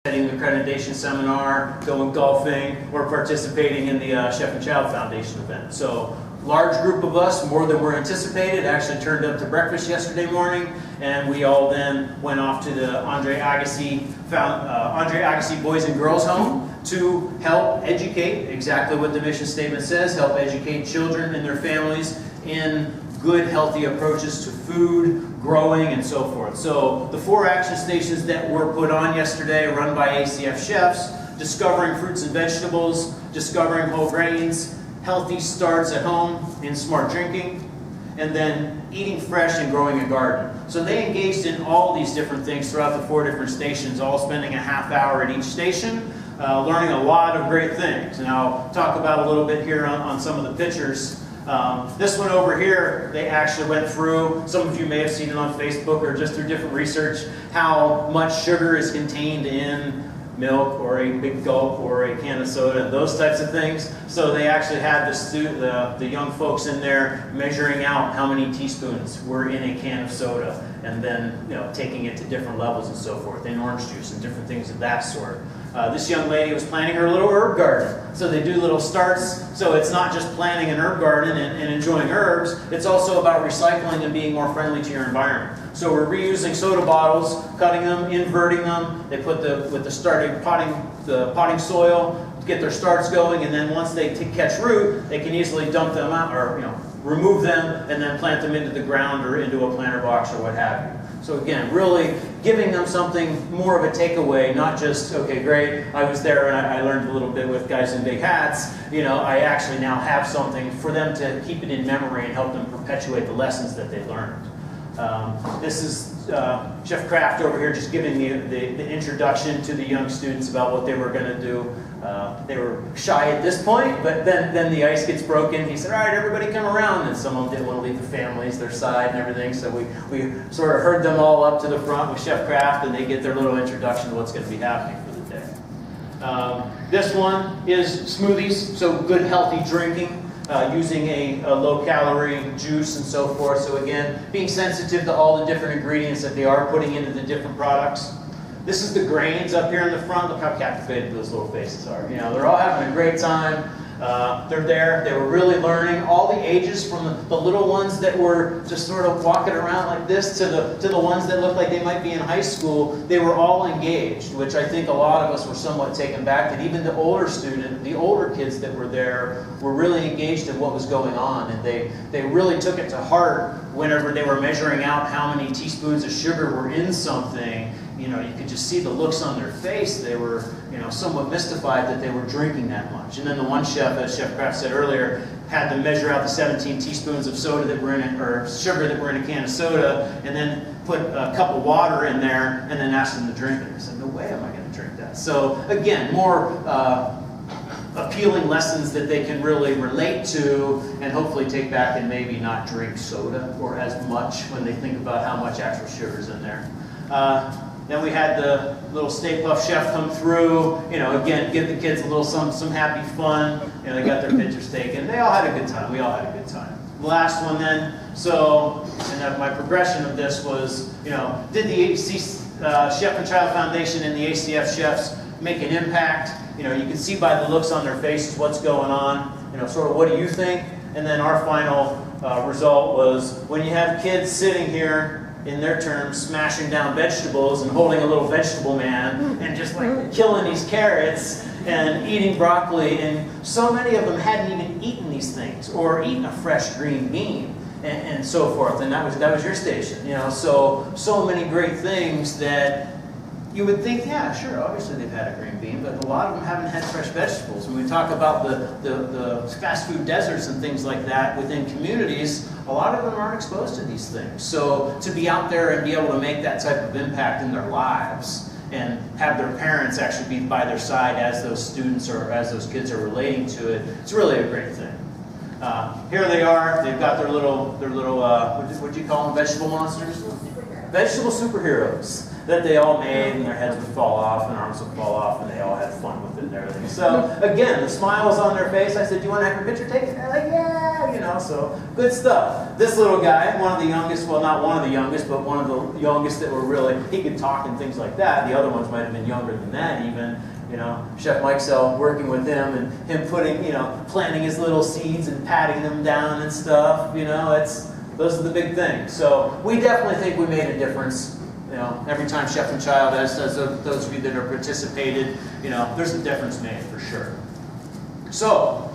attending the accreditation seminar, going golfing, or participating in the Chef and Child Foundation event. So large group of us, more than were anticipated, actually turned up to breakfast yesterday morning, and we all then went off to the Andre Agassi Boys and Girls Home to help educate, exactly what the mission statement says, help educate children and their families in good, healthy approaches to food, growing, and so forth. So the 4 action stations that were put on yesterday, run by ACF chefs: discovering fruits and vegetables, discovering whole grains, healthy starts at home in smart drinking, and then eating fresh and growing a garden. So they engaged in all these different things throughout the 4 different stations, all spending a half hour at each station, learning a lot of great things. And I'll talk about a little bit here on some of the pictures. This one over here, they actually went through, some of you may have seen it on Facebook or just through different research, how much sugar is contained in milk or a big gulp or a can of soda, those types of things. So they actually had the young folks in there measuring out how many teaspoons were in a can of soda, and then taking it to different levels and so forth, in orange juice and different things of that sort. This young lady was planting her little herb garden. So they do little starts. So it's not just planting an herb garden and enjoying herbs. It's also about recycling and being more friendly to your environment. So we're reusing soda bottles, cutting them, inverting them. They put the potting soil to get their starts going, and then once they catch root, they can easily dump them out, or remove them and then plant them into the ground or into a planter box or what have you. So again, really giving them something more of a takeaway, not just, okay, great, I was there and I learned a little bit with guys in big hats. I actually now have something for them to keep it in memory and help them perpetuate the lessons that they learned. This is Chef Kraft over here just giving the introduction to the young students about what they were going to do. They were shy at this point, but then the ice gets broken. He said, all right, everybody come around. And some of them didn't want to leave the families, their side and everything. So we sort of herd them all up to the front with Chef Kraft, and they get their little introduction to what's going to be happening for the day. This one is smoothies, so good healthy drinking. Using a low-calorie juice and so forth. So again, being sensitive to all the different ingredients that they are putting into the different products. This is the grains up here in the front. Look how captivated those little faces are. They're all having a great time. They're there. They were really learning. All the ages, from the little ones that were just sort of walking around like this to the ones that looked like they might be in high school, they were all engaged, which I think a lot of us were somewhat taken back that even the older kids that were there were really engaged in what was going on, and they really took it to heart whenever they were measuring out how many teaspoons of sugar were in something. You could just see the looks on their face. They were, somewhat mystified that they were drinking that much. And then the one chef, as Chef Kraft said earlier, had to measure out the 17 teaspoons of soda that were in it, or sugar that were in a can of soda, and then put a cup of water in there, and then asked them to drink it. I said, no way am I going to drink that. So again, more appealing lessons that they can really relate to and hopefully take back and maybe not drink soda or as much when they think about how much actual sugar's in there. Then we had the little Stay Puft Chef come through, again, give the kids a little some happy fun. They got their pictures taken. They all had a good time. We all had a good time. The last one then, and my progression of this was, did the Chef and Child Foundation and the ACF chefs make an impact? You can see by the looks on their faces what's going on. Sort of what do you think? And then our final result was, when you have kids sitting here, in their terms, smashing down vegetables and holding a little vegetable man and just like killing these carrots and eating broccoli, and so many of them hadn't even eaten these things or eaten a fresh green bean and so forth. And that was your station, so many great things that you would think, yeah, sure, obviously they've had a green bean, but a lot of them haven't had fresh vegetables. When we talk about the fast food deserts and things like that within communities, a lot of them aren't exposed to these things. So to be out there and be able to make that type of impact in their lives and have their parents actually be by their side as those students or as those kids are relating to it, it's really a great thing. Here they are. They've got their little what do you call them? Vegetable monsters? Vegetable superheroes that they all made, and their heads would fall off and arms would fall off, and they all had fun with it and everything. thing. So again, the smile was on their face. I said, "Do you want to have your picture taken?" They're like, "Yeah," you know. So good stuff. This little guy, one of the youngest, well, not one of the youngest, but one of the youngest that were really, he could talk and things like that. The other ones might have been younger than that even. You know, Chef Mike's working with him and him putting, you know, planting his little seeds and patting them down and stuff. You know, those are the big things. So we definitely think we made a difference. You know, every time Chef and Child, as those of you that are participated, you know, there's a difference made for sure. So